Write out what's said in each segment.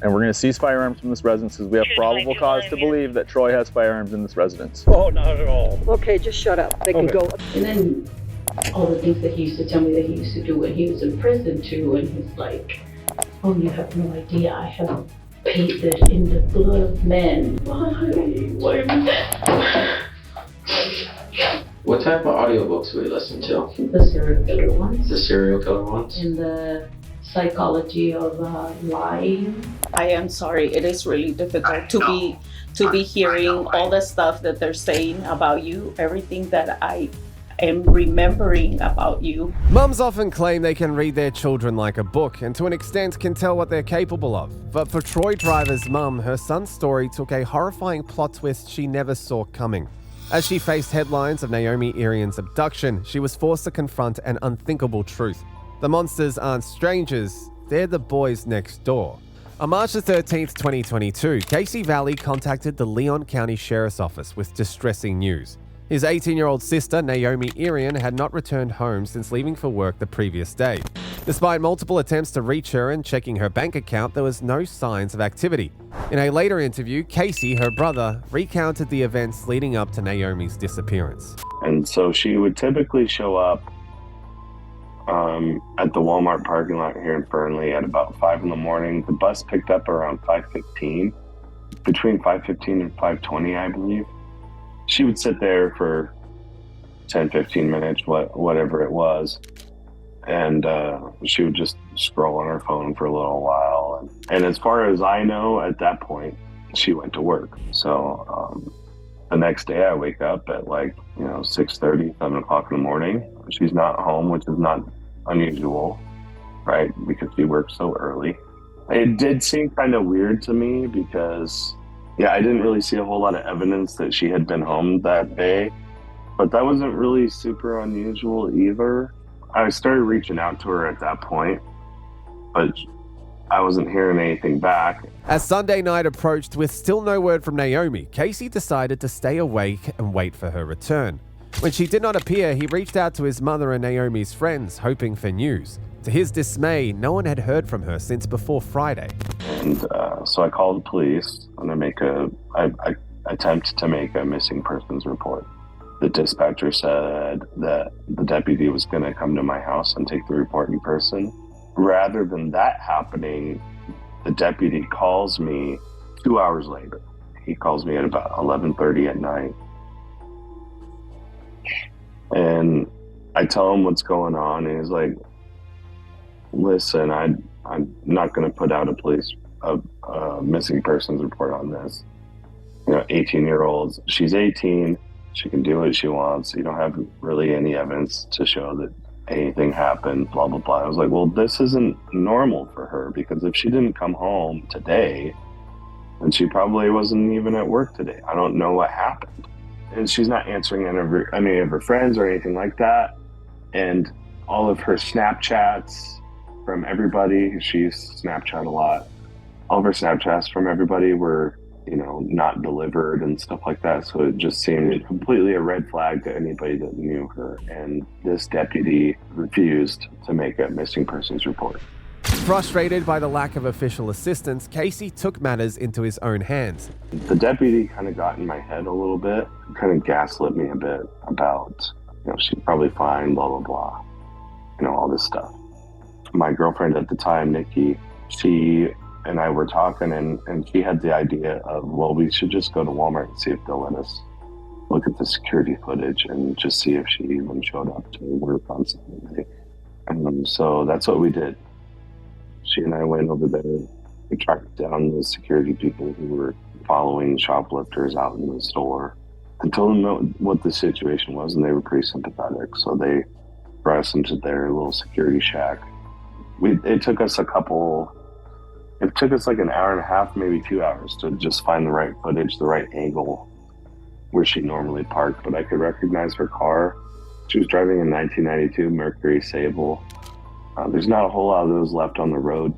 and we're going to seize firearms from this residence because we have probable cause to believe that Troy has firearms in this residence. Oh, not at all. Okay, just shut up. They can go. And then all the things that he used to tell me that he used to do when he was in prison too, and he's like, oh, you have no idea, I have painted in the blood of men. Why? What type of audiobooks do we listen to? The serial killer ones. The serial killer ones? And the psychology of lying. I am sorry, it is really difficult to be hearing all the stuff that they're saying about you, everything that I am remembering about you. Mums often claim they can read their children like a book and to an extent can tell what they're capable of. But for Troy Driver's mum, her son's story took a horrifying plot twist she never saw coming. As she faced headlines of Naomi Irian's abduction, she was forced to confront an unthinkable truth. The monsters aren't strangers, they're the boys next door. On March 13, 2022, Casey Valley contacted the Leon County Sheriff's Office with distressing news. His 18-year-old sister, Naomi Irian, had not returned home since leaving for work the previous day. Despite multiple attempts to reach her and checking her bank account, there was no signs of activity. In a later interview, Casey, her brother, recounted the events leading up to Naomi's disappearance. And so she would typically show up at the Walmart parking lot here in Fernley at about 5 in the morning. The bus picked up around 5:15, between 5:15 and 5:20, I believe. She would sit there for 10, 15 minutes, whatever it was. And she would just scroll on her phone for a little while. And as far as I know, at that point, she went to work. So the next day I wake up at 6:30, 7 o'clock in the morning. She's not home, which is not unusual, right? Because she works so early. It did seem kind of weird to me because I didn't really see a whole lot of evidence that she had been home that day, but that wasn't really super unusual either. I started reaching out to her at that point, but I wasn't hearing anything back. As Sunday night approached with still no word from Naomi, Casey decided to stay awake and wait for her return. When she did not appear, he reached out to his mother and Naomi's friends, hoping for news. To his dismay, no one had heard from her since before Friday. And so I called the police and I attempt to make a missing persons report. The dispatcher said that the deputy was going to come to my house and take the report in person. Rather than that happening, the deputy calls me 2 hours later. He calls me at about 11:30 at night. And I tell him what's going on, and he's like, listen, I'm not going to put out a missing persons report on this. 18-year-olds, she's 18, she can do what she wants. You don't have really any evidence to show that anything happened, blah, blah, blah. I was like, well, this isn't normal for her, because if she didn't come home today, then she probably wasn't even at work today. I don't know what happened. And she's not answering any of her friends or anything like that. And all of her Snapchats from everybody, she's Snapchat a lot. All of her Snapchats from everybody were, not delivered and stuff like that. So it just seemed completely a red flag to anybody that knew her. And this deputy refused to make a missing persons report. Frustrated by the lack of official assistance, Casey took matters into his own hands. The deputy kind of got in my head a little bit, kind of gaslit me a bit about, she's probably fine, blah, blah, blah, all this stuff. My girlfriend at the time, Nikki, she and I were talking, and she had the idea of, well, we should just go to Walmart and see if they'll let us look at the security footage and just see if she even showed up to work on Saturday. And so that's what we did. She and I went over there. We tracked down the security people who were following shoplifters out in the store and told them what the situation was, and they were pretty sympathetic. So they brought us into their little security shack. It took us like an hour and a half, maybe 2 hours to just find the right footage, the right angle where she normally parked. But I could recognize her car. She was driving a 1992 Mercury Sable. There's not a whole lot of those left on the road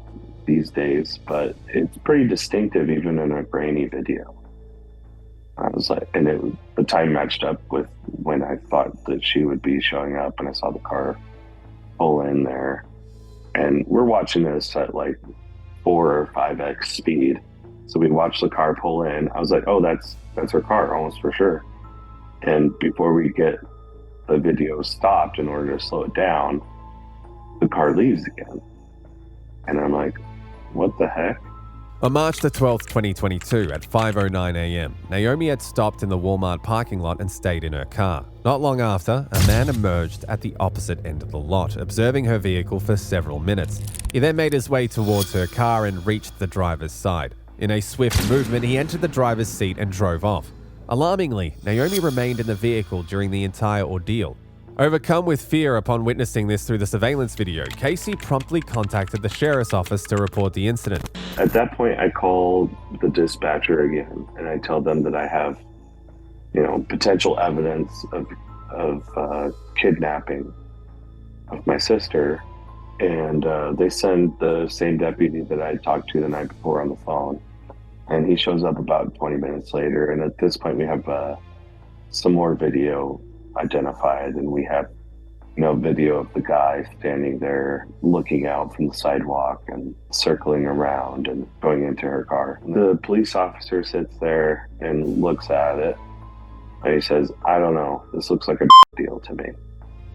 these days, but it's pretty distinctive even in a grainy video. I was like, and the time matched up with when I thought that she would be showing up, and I saw the car pull in there. And we're watching this at like 4 or 5x speed. So we watched the car pull in. I was like, oh, that's her car, almost for sure. And before we get the video stopped in order to slow it down, the car leaves again. And I'm like, what the heck? On March the 12th, 2022, at 5:09 a.m., Naomi had stopped in the Walmart parking lot and stayed in her car. Not long after, a man emerged at the opposite end of the lot, observing her vehicle for several minutes. He then made his way towards her car and reached the driver's side. In a swift movement, he entered the driver's seat and drove off. Alarmingly, Naomi remained in the vehicle during the entire ordeal. Overcome with fear upon witnessing this through the surveillance video, Casey promptly contacted the sheriff's office to report the incident. At that point, I called the dispatcher again, and I tell them that I have, potential evidence of kidnapping of my sister, and they send the same deputy that I talked to the night before on the phone, and he shows up about 20 minutes later. And at this point, we have some more video identified, and we have video of the guy standing there looking out from the sidewalk and circling around and going into her car. The police officer sits there and looks at it, and he says, I don't know, this looks like a deal to me.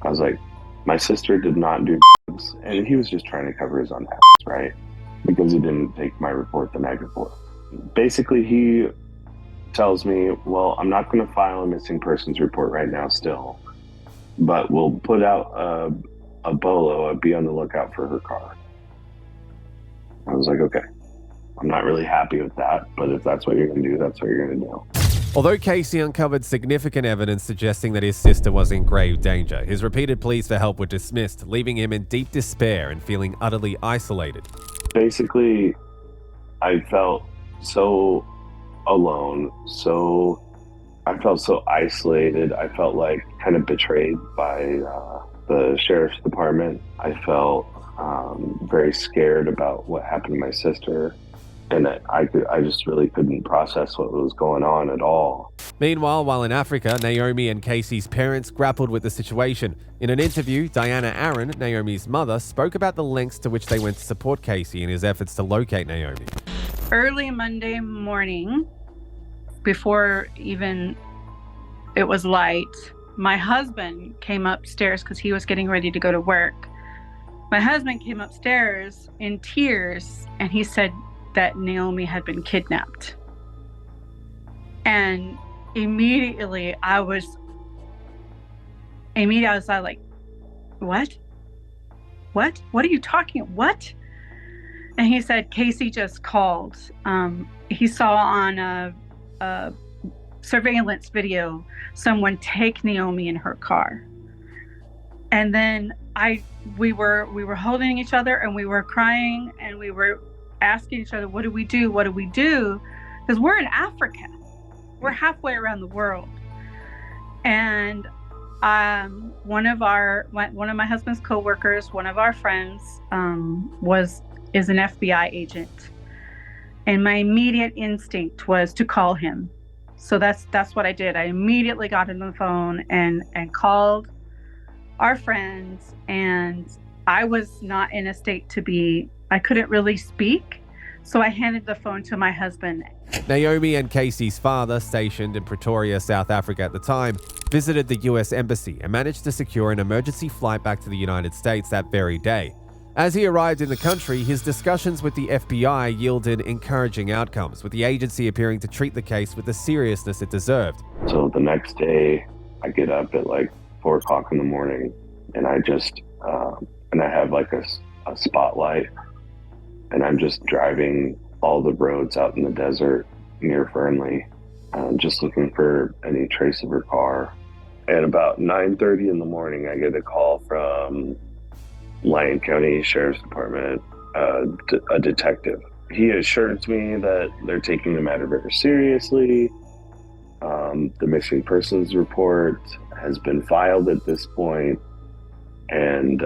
I was like, my sister did not do drugs, and he was just trying to cover his own ass, right? Because he didn't take my report the night before. Basically, he tells me, well, I'm not going to file a missing persons report right now still, but we'll put out a bolo, be on the lookout for her car. I was like, okay, I'm not really happy with that, but if that's what you're going to do, that's what you're going to do. Although Casey uncovered significant evidence suggesting that his sister was in grave danger, his repeated pleas for help were dismissed, leaving him in deep despair and feeling utterly isolated. Basically, I felt so alone, I felt so isolated. I felt like kind of betrayed by the sheriff's department. I felt very scared about what happened to my sister, and I just really couldn't process what was going on at all. Meanwhile, while in Africa, Naomi and Casey's parents grappled with the situation. In an interview, Diana Aaron, Naomi's mother, spoke about the lengths to which they went to support Casey in his efforts to locate Naomi. Early Monday morning, before even it was light, my husband came upstairs because he was getting ready to go to work. My husband came upstairs in tears, and he said that Naomi had been kidnapped. And immediately I was like, what? What are you talking? What? And he said, Casey just called. He saw on a surveillance video someone take Naomi in her car. And then we were holding each other, and we were crying, and we were asking each other, what do we do? What do we do? Because we're in Africa. We're halfway around the world. And one of my husband's coworkers, one of our friends, is an FBI agent. And my immediate instinct was to call him. So that's what I did. I immediately got on the phone and called our friends, and I was not in a state I couldn't really speak. So I handed the phone to my husband. Naomi and Casey's father, stationed in Pretoria, South Africa at the time, visited the US Embassy and managed to secure an emergency flight back to the United States that very day. As he arrived in the country, his discussions with the FBI yielded encouraging outcomes, with the agency appearing to treat the case with the seriousness it deserved. So the next day, I get up at like 4 o'clock in the morning, and I just, and I have like a spotlight, and I'm just driving all the roads out in the desert near Fernley, just looking for any trace of her car. At about 9:30 in the morning, I get a call from Lyon County Sheriff's Department, a detective. He assures me that they're taking the matter very seriously. The missing persons report has been filed at this point, and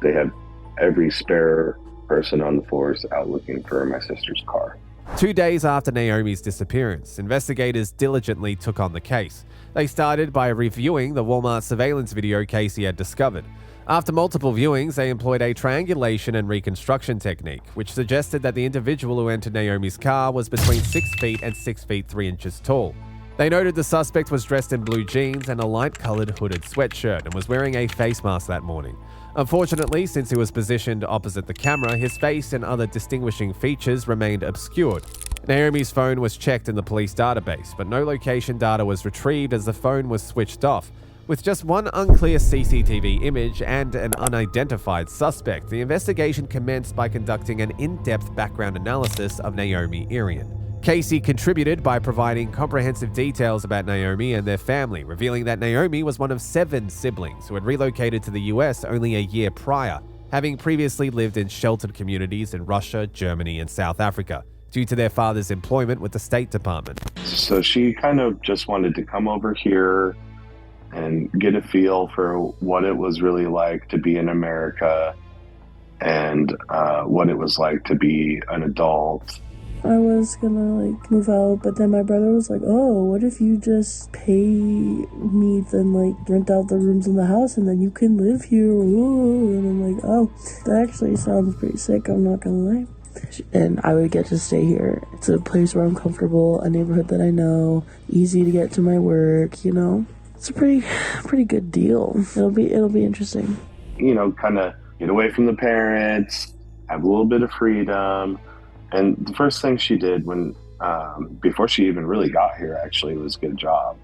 they have every spare person on the force out looking for my sister's car. 2 days after Naomi's disappearance, investigators diligently took on the case. They started by reviewing the Walmart surveillance video Casey had discovered. After multiple viewings, they employed a triangulation and reconstruction technique, which suggested that the individual who entered Naomi's car was between 6 feet and 6 feet 3 inches tall. They noted the suspect was dressed in blue jeans and a light-colored hooded sweatshirt and was wearing a face mask that morning. Unfortunately, since he was positioned opposite the camera, his face and other distinguishing features remained obscured. Naomi's phone was checked in the police database, but no location data was retrieved as the phone was switched off. With just one unclear CCTV image and an unidentified suspect, the investigation commenced by conducting an in-depth background analysis of Naomi Irian. Casey contributed by providing comprehensive details about Naomi and their family, revealing that Naomi was one of 7 siblings who had relocated to the US only a year prior, having previously lived in sheltered communities in Russia, Germany, and South Africa, due to their father's employment with the State Department. So she kind of just wanted to come over here and get a feel for what it was really like to be in America and what it was like to be an adult. I was gonna move out, but then my brother was like, oh, what if you just pay me then rent out the rooms in the house and then you can live here. Ooh. And I'm like, oh, that actually sounds pretty sick, I'm not gonna lie. And I would get to stay here. It's a place where I'm comfortable, a neighborhood that I know, easy to get to my work, It's a pretty good deal. It'll be interesting. Kind of get away from the parents, have a little bit of freedom. And the first thing she did when before she even really got here actually was get a job.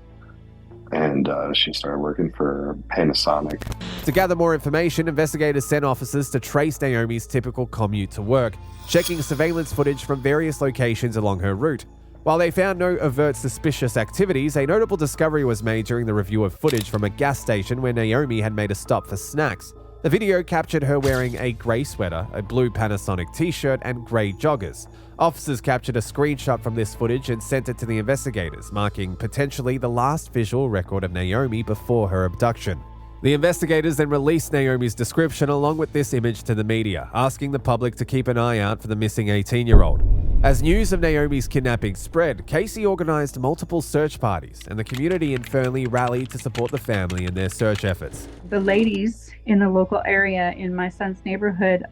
And she started working for Panasonic. To gather more information, investigators sent officers to trace Naomi's typical commute to work, checking surveillance footage from various locations along her route. While they found no overt suspicious activities, a notable discovery was made during the review of footage from a gas station where Naomi had made a stop for snacks. The video captured her wearing a grey sweater, a blue Panasonic t-shirt, and grey joggers. Officers captured a screenshot from this footage and sent it to the investigators, marking potentially the last visual record of Naomi before her abduction. The investigators then released Naomi's description along with this image to the media, asking the public to keep an eye out for the missing 18-year-old. As news of Naomi's kidnapping spread, Casey organized multiple search parties, and the community in Fernley rallied to support the family in their search efforts. The ladies in the local area in my son's neighborhood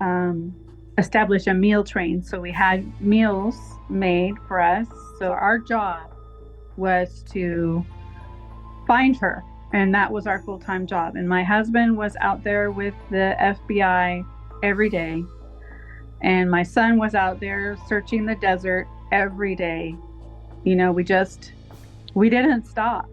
established a meal train. So we had meals made for us. So our job was to find her. And that was our full-time job. And my husband was out there with the FBI every day. And my son was out there searching the desert every day. We didn't stop.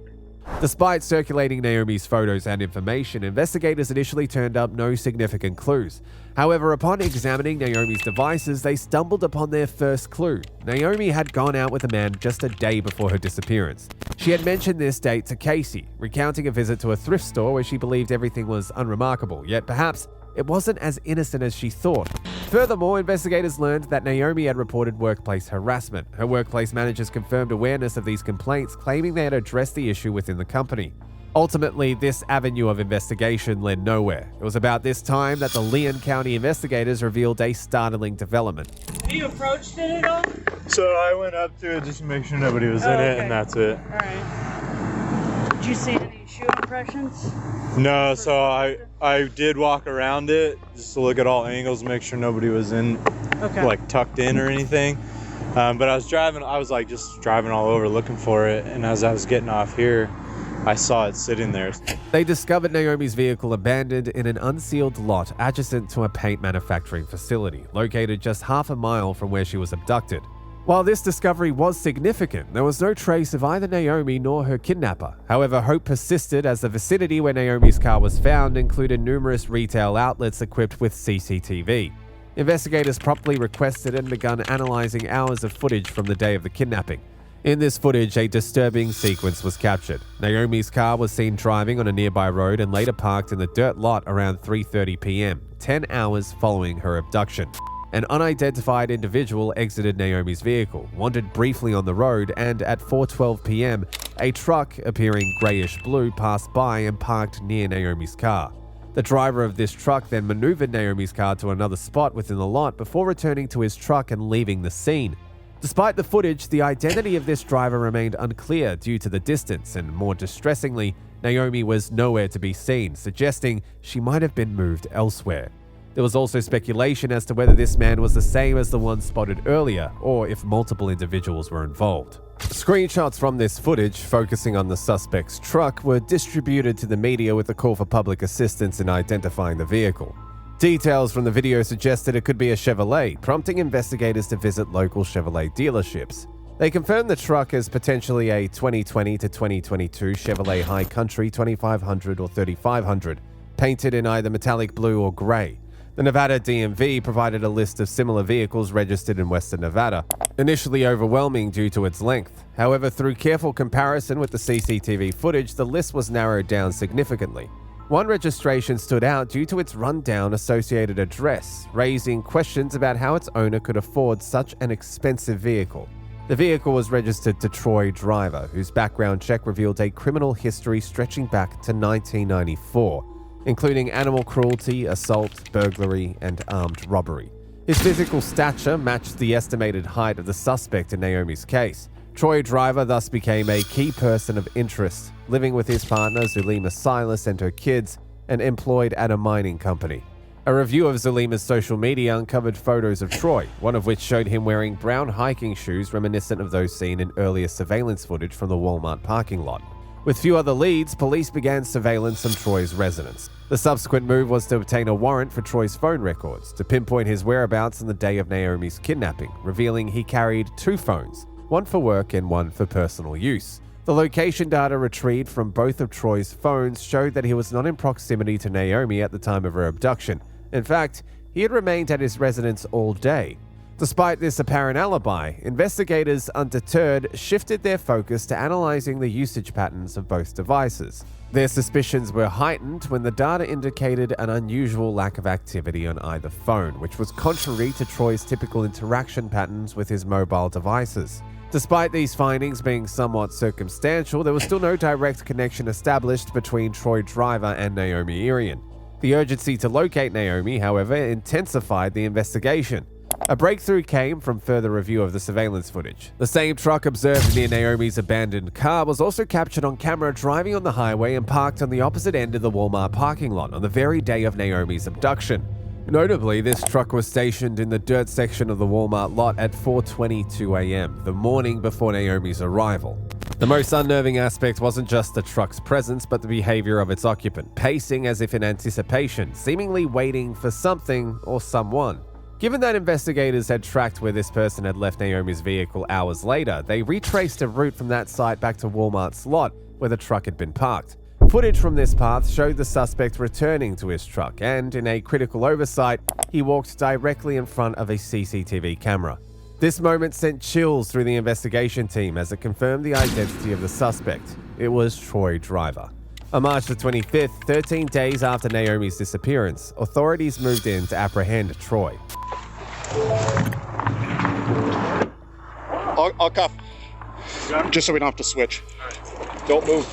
Despite circulating Naomi's photos and information, investigators initially turned up no significant clues. However, upon examining Naomi's devices, they stumbled upon their first clue. Naomi had gone out with a man just a day before her disappearance. She had mentioned this date to Casey, recounting a visit to a thrift store where she believed everything was unremarkable, yet perhaps it wasn't as innocent as she thought. Furthermore, investigators learned that Naomi had reported workplace harassment. Her workplace managers confirmed awareness of these complaints, claiming they had addressed the issue within the company. Ultimately, this avenue of investigation led nowhere. It was about this time that the Leon County investigators revealed a startling development. Have you approached it at all? So I went up to it just to make sure nobody was in it, and that's it. All right. Did you see any shoe impressions? No, so I did walk around it just to look at all angles, make sure nobody was in, tucked in or anything. But I was driving all over looking for it, and as I was getting off here, I saw it sitting there. They discovered Naomi's vehicle abandoned in an unsealed lot adjacent to a paint manufacturing facility, located just half a mile from where she was abducted. While this discovery was significant, there was no trace of either Naomi nor her kidnapper. However, hope persisted as the vicinity where Naomi's car was found included numerous retail outlets equipped with CCTV. Investigators promptly requested and began analyzing hours of footage from the day of the kidnapping. In this footage, a disturbing sequence was captured. Naomi's car was seen driving on a nearby road and later parked in the dirt lot around 3:30 p.m., 10 hours following her abduction. An unidentified individual exited Naomi's vehicle, wandered briefly on the road, and at 4:12 p.m., a truck appearing grayish blue passed by and parked near Naomi's car. The driver of this truck then maneuvered Naomi's car to another spot within the lot before returning to his truck and leaving the scene. Despite the footage, the identity of this driver remained unclear due to the distance, and more distressingly, Naomi was nowhere to be seen, suggesting she might have been moved elsewhere. There was also speculation as to whether this man was the same as the one spotted earlier, or if multiple individuals were involved. Screenshots from this footage, focusing on the suspect's truck, were distributed to the media with a call for public assistance in identifying the vehicle. Details from the video suggested it could be a Chevrolet, prompting investigators to visit local Chevrolet dealerships. They confirmed the truck as potentially a 2020 to 2022 Chevrolet High Country 2500 or 3500, painted in either metallic blue or gray. The Nevada DMV provided a list of similar vehicles registered in Western Nevada, initially overwhelming due to its length. However, through careful comparison with the CCTV footage, the list was narrowed down significantly. One registration stood out due to its rundown associated address, raising questions about how its owner could afford such an expensive vehicle. The vehicle was registered to Troy Driver, whose background check revealed a criminal history stretching back to 1994, including animal cruelty, assault, burglary, and armed robbery. His physical stature matched the estimated height of the suspect in Naomi's case. Troy Driver thus became a key person of interest, living with his partner Zulema Silas and her kids, and employed at a mining company. A review of Zulema's social media uncovered photos of Troy, one of which showed him wearing brown hiking shoes reminiscent of those seen in earlier surveillance footage from the Walmart parking lot. With few other leads, police began surveillance on Troy's residence. The subsequent move was to obtain a warrant for Troy's phone records to pinpoint his whereabouts on the day of Naomi's kidnapping, revealing he carried 2 phones, one for work and one for personal use. The location data retrieved from both of Troy's phones showed that he was not in proximity to Naomi at the time of her abduction. In fact, he had remained at his residence all day. Despite this apparent alibi, investigators, undeterred, shifted their focus to analyzing the usage patterns of both devices. Their suspicions were heightened when the data indicated an unusual lack of activity on either phone, which was contrary to Troy's typical interaction patterns with his mobile devices. Despite these findings being somewhat circumstantial, there was still no direct connection established between Troy Driver and Naomi Irian. The urgency to locate Naomi, however, intensified the investigation. A breakthrough came from further review of the surveillance footage. The same truck observed near Naomi's abandoned car was also captured on camera driving on the highway and parked on the opposite end of the Walmart parking lot on the very day of Naomi's abduction. Notably, this truck was stationed in the dirt section of the Walmart lot at 4:22 a.m., the morning before Naomi's arrival. The most unnerving aspect wasn't just the truck's presence, but the behavior of its occupant, pacing as if in anticipation, seemingly waiting for something or someone. Given that investigators had tracked where this person had left Naomi's vehicle hours later, they retraced a route from that site back to Walmart's lot where the truck had been parked. Footage from this path showed the suspect returning to his truck, and in a critical oversight, he walked directly in front of a CCTV camera. This moment sent chills through the investigation team as it confirmed the identity of the suspect. It was Troy Driver. On March the 25th, 13 days after Naomi's disappearance, authorities moved in to apprehend Troy. I'll cuff. Just so we don't have to switch. Don't move.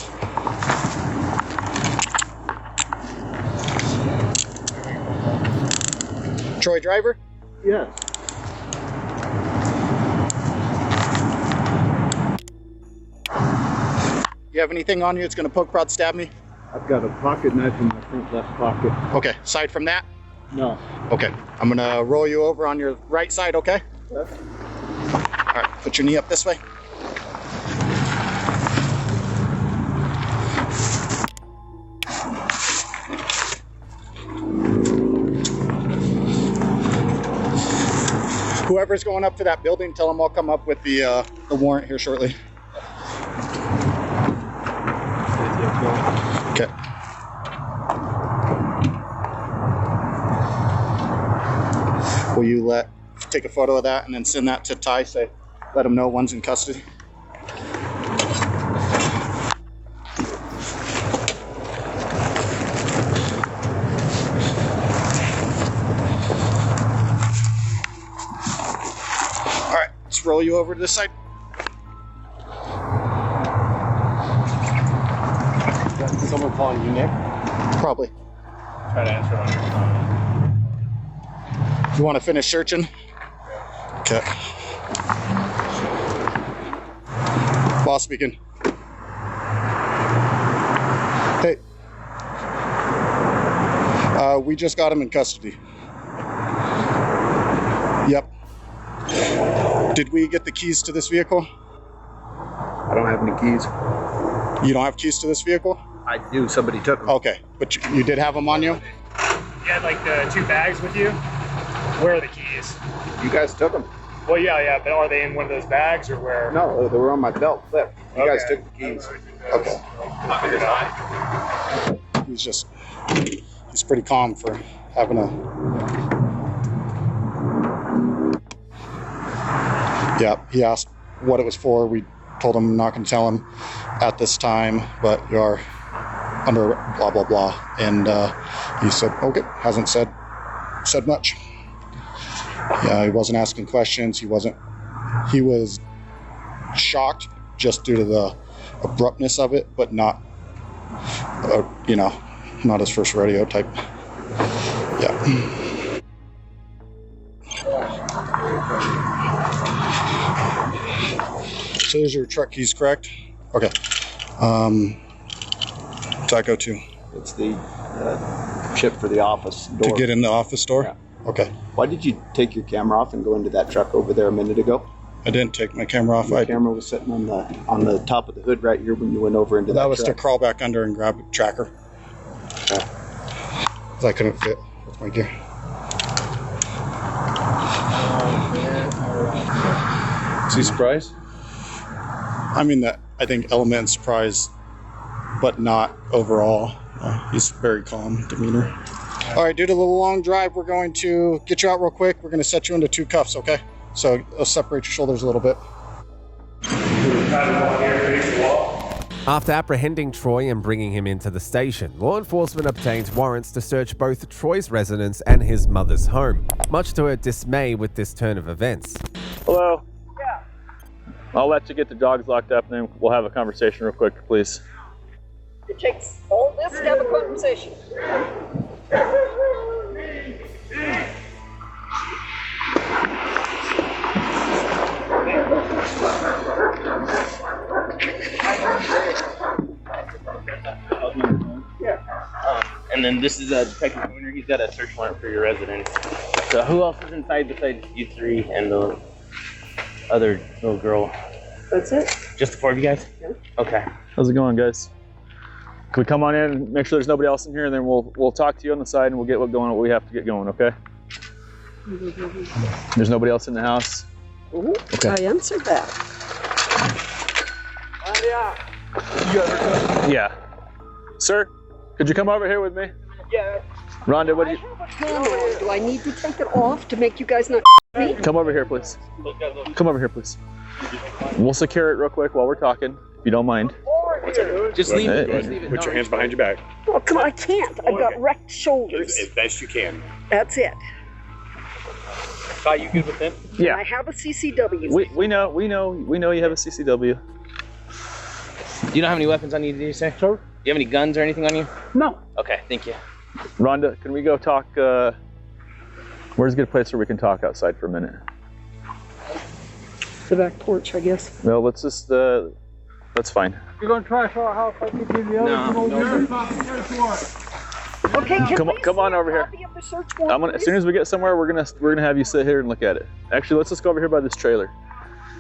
Troy Driver? Yes. You have anything on you that's going to poke, prod, stab me? I've got a pocket knife in my front left pocket. Okay, aside from that? No. Okay, I'm going to roll you over on your right side, okay? Yes. All right, put your knee up this way. Whoever's going up to that building, tell them I'll come up with the warrant here shortly. Okay. Will you take a photo of that and then send that to Ty? Say, let him know one's in custody. All right, let's roll you over to this side. Someone calling you Nick? Probably. Try to answer on your phone. You want to finish searching? Okay. boss speaking. Hey. We just got him in custody. Yep. Did we get the keys to this vehicle? I don't have any keys. You don't have keys to this vehicle? I do. Somebody took them. Okay, but you did have them on you? You had like the 2 bags with you? Where are the keys? You guys took them. Well, yeah, but are they in one of those bags or where? No, they were on my belt clip. You guys took the keys. Okay. He's pretty calm for having a... Yeah, he asked what it was for. We told him not going to tell him at this time, but you are under blah, blah, blah. And he said, okay, hasn't said much. Yeah, he wasn't asking questions. He was shocked just due to the abruptness of it, but not, not his first rodeo type. Yeah. So there's your truck keys, correct? Okay. What's that go to? It's the chip for the office door. To get in the office door? Yeah. Okay. Why did you take your camera off and go into that truck over there a minute ago? I didn't take my camera off. The camera was sitting on the top of the hood right here when you went over into that That was truck. to crawl back under and grab a tracker. Yeah. 'Cause I couldn't fit with my gear. Is he surprised? I mean, I think element and surprise, but not overall. He's very calm demeanor. All right, due to the long drive, we're going to get you out real quick. We're going to set you into 2 cuffs, okay? So I'll separate your shoulders a little bit. After apprehending Troy and bringing him into the station, law enforcement obtained warrants to search both Troy's residence and his mother's home, much to her dismay with this turn of events. Hello? Yeah. I'll let you get the dogs locked up and then we'll have a conversation real quick, please. It takes all this to have a conversation. And then this is Detective Owner. He's got a search warrant for your residence. So who else is inside besides you 3 and the other little girl? That's it. Just the 4 of you guys? Yeah. Okay. How's it going, guys? Can we come on in and make sure there's nobody else in here, and then we'll talk to you on the side and we'll get what we have to get going, okay? There's nobody else in the house? Ooh, Okay. I answered that. Yeah. Sir, could you come over here with me? Yeah. Rhonda, what do you... Do I need to take it off to make you guys not me? Come over here, please. Come over here, please. We'll secure it real quick while we're talking, if you don't mind. Just leave it. Hey. Just leave it. Put your hands behind your back. Oh, come on, I can't. I've got wrecked shoulders. As best you can. That's it. Are you good with them? Yeah. I have a CCW. We know you have a CCW. You don't have any weapons on you, do you say? Sure. Do you have any guns or anything on you? No. Okay, thank you. Rhonda, can we go talk, where's a good place where we can talk outside for a minute? The back porch, I guess. No, let's just, that's fine. You're gonna trash our house like you did the other No. Okay, can we Come on over here. copy of the search warrant, As soon as we get somewhere, we're gonna have you sit here and look at it. Actually, let's just go over here by this trailer.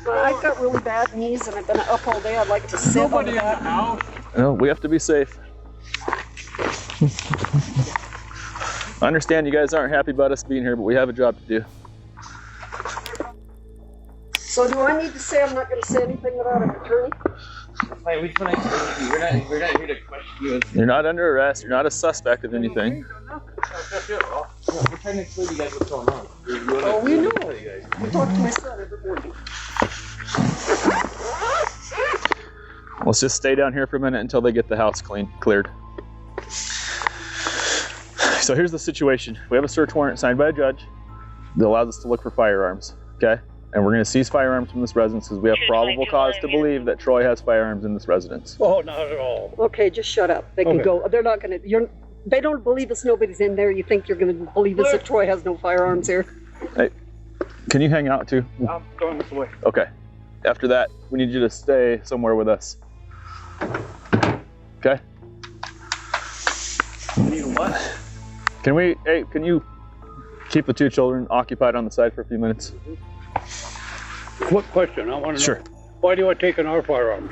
I've got really bad knees and I've been up all day. I'd like to sit on that. No, we have to be safe. I understand you guys aren't happy about us being here, but we have a job to do. So do I need to say I'm not going to say anything without an attorney? Wait, we just want to explain to you. We're not here to question you. You're not under arrest. You're not a suspect of anything. We're trying to explain to you guys what's going on. Oh, we know. I talk to my son every morning. Let's just stay down here for a minute until they get the house cleared. So here's the situation. We have a search warrant signed by a judge that allows us to look for firearms, okay? And we're going to seize firearms from this residence because we have probable cause to believe that Troy has firearms in this residence. Oh, not at all. Okay, just shut up. They can Okay. go. They're not going to. They don't believe us. Nobody's in there. You think you're going to believe us if Troy has no firearms here? Hey, can you hang out too? I'm going this way. Okay. After that, we need you to stay somewhere with us. Okay? Need what? Can you keep the 2 children occupied on the side for a few minutes? Quick question, I want to know. Sure. Why do I take in our firearms?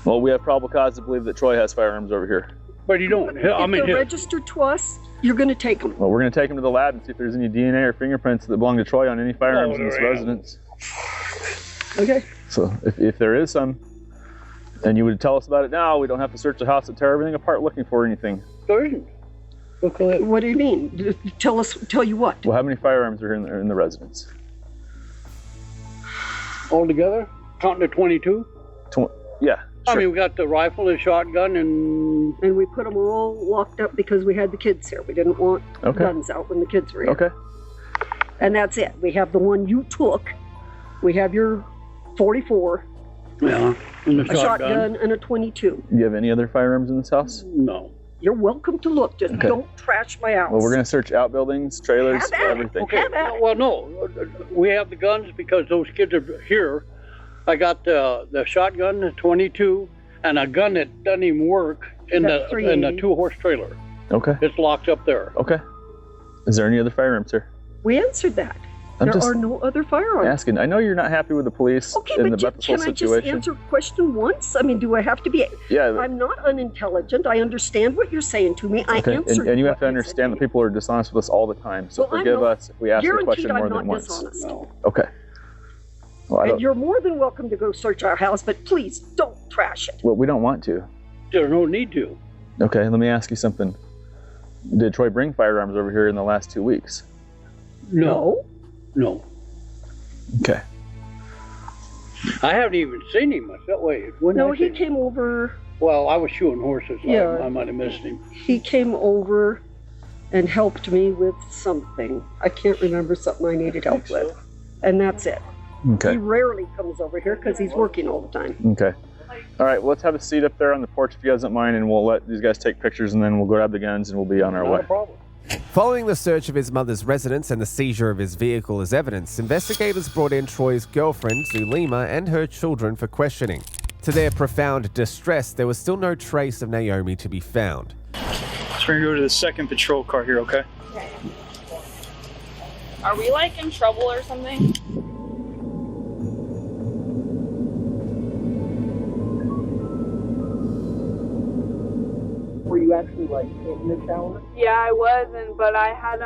Well, we have probable cause to believe that Troy has firearms over here. But you don't. If they're registered to us, you're going to take them. Well, we're going to take them to the lab and see if there's any DNA or fingerprints that belong to Troy on any firearms in this residence. Okay. So if there is some, and you would tell us about it now, we don't have to search the house and tear everything apart looking for anything. There isn't. What do you mean? Tell you what? Well, how many firearms are in the residence? Altogether? Counting the 22? Yeah. I mean, we got the rifle, the shotgun, and we put them all locked up because we had the kids here. We didn't want guns out when the kids were here. Okay. And that's it. We have the one you took. We have your 44. Yeah, and a shotgun and a 22. Do you have any other firearms in this house? No. You're welcome to look. Just don't trash my house. Well, we're going to search outbuildings, trailers, everything. Okay. Well, no, we have the guns because those kids are here. I got the shotgun, the 22, and a gun that doesn't even work in the 2-horse trailer. Okay. It's locked up there. Okay. Is there any other firearms, sir? We answered that. There are no other firearms. Asking. I know you're not happy with the police and about this whole can I just situation. answer a question once? I mean, do I have to be? Yeah. I'm not unintelligent. I understand what you're saying to me. I answered. And you have to understand that people are dishonest with us all the time. So forgive us if we ask the question more than once. Dishonest. No. Okay. Well, and you're more than welcome to go search our house, but please don't trash it. Well, we don't want to. There's no need to. Okay, let me ask you something. Did Troy bring firearms over here in the last 2 weeks? No. No. Okay. I haven't even seen him that way. No, he came over. Well, I was shooting horses. So Yeah. I might have missed him. He came over and helped me with something. I can't remember something I needed help with. And that's it. Okay. He rarely comes over here because he's working all the time. Okay. All right, well, let's have a seat up there on the porch if you guys don't mind, and we'll let these guys take pictures, and then we'll go grab the guns, and we'll be on our way. No problem. Following the search of his mother's residence and the seizure of his vehicle as evidence, investigators brought in Troy's girlfriend, Zulema, and her children for questioning. To their profound distress, there was still no trace of Naomi to be found. So we're gonna go to the second patrol car here, okay? Okay. Are we like in trouble or something? Were you actually like in the shower? Yeah, I wasn't, but I had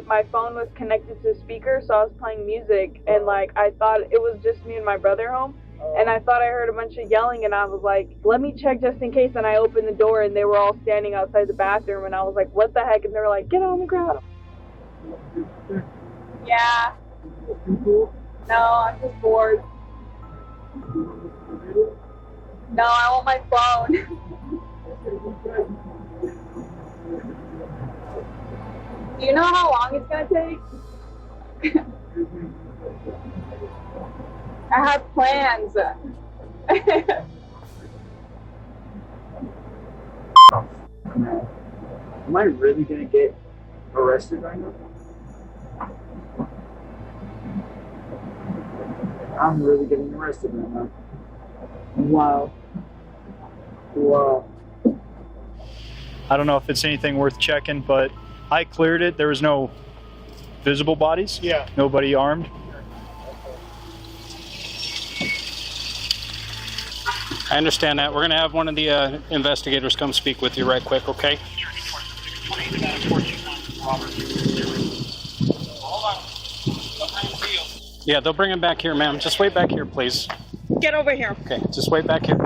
my phone was connected to speaker, so I was playing music, and like I thought it was just me and my brother home, and I thought I heard a bunch of yelling, and I was like, let me check just in case, and I opened the door, and they were all standing outside the bathroom, and I was like, what the heck? And they were like, get on the ground. Yeah. No, I'm just bored. No, I want my phone. Do you know how long it's gonna take? I have plans. Am I really gonna get arrested right now? I'm really getting arrested right now. Wow. Wow. I don't know if it's anything worth checking, but I cleared it. There was no visible bodies. Yeah. Nobody armed. I understand that. We're going to have one of the investigators come speak with you right quick, okay? Yeah, they'll bring him back here, ma'am. Just wait back here, please. Get over here. Okay, just wait back here.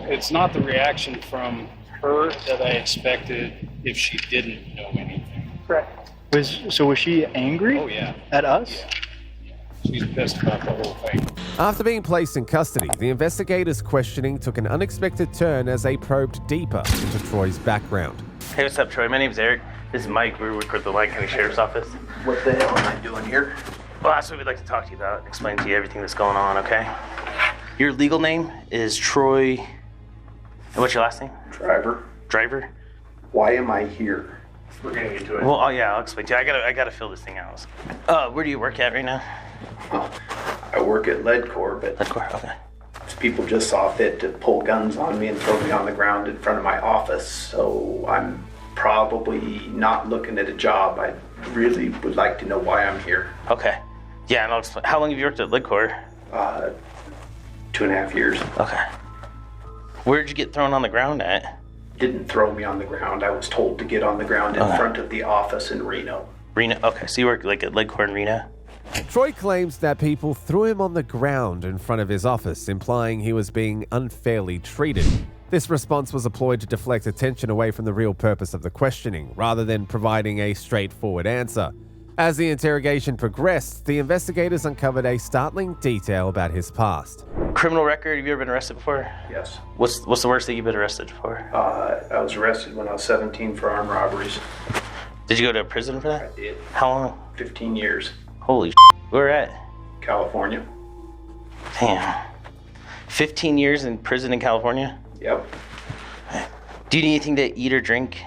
It's not the reaction from her that I expected if she didn't know anything. Correct. Was she angry? Oh, yeah. At us? She's pissed about the whole thing. After being placed in custody, the investigators' questioning took an unexpected turn as they probed deeper into Troy's background. Hey, what's up, Troy? My name's Eric. This is Mike. We work with the Lyon County Sheriff's Office. What the hell am I doing here? Well, that's what we'd like to talk to you about. Explain to you everything that's going on, okay? Your legal name is Troy. And what's your last name? Driver. Driver? Why am I here? We're gonna get to it. Well, yeah, I'll explain to you. I gotta fill this thing out. Where do you work at right now? I work at Leadcore, but okay. People just saw fit to pull guns on me and throw me on the ground in front of my office. So I'm probably not looking at a job. I really would like to know why I'm here. Okay. Yeah, and I'll explain. How long have you worked at Leadcore? 2.5 years. Okay. Where'd you get thrown on the ground at? Didn't throw me on the ground. I was told to get on the ground in front of the office in Reno. Reno? Okay, so you work like at Leadcore in Reno? Troy claims that people threw him on the ground in front of his office, implying he was being unfairly treated. This response was a ploy to deflect attention away from the real purpose of the questioning, rather than providing a straightforward answer. As the interrogation progressed, the investigators uncovered a startling detail about his past. Criminal record? Have you ever been arrested before? Yes. What's the worst thing you've been arrested for? I was arrested when I was 17 for armed robberies. Did you go to prison for that? I did. How long? 15 years. Holy where at? California. Damn. 15 years in prison in California? Yep. Do you need anything to eat or drink?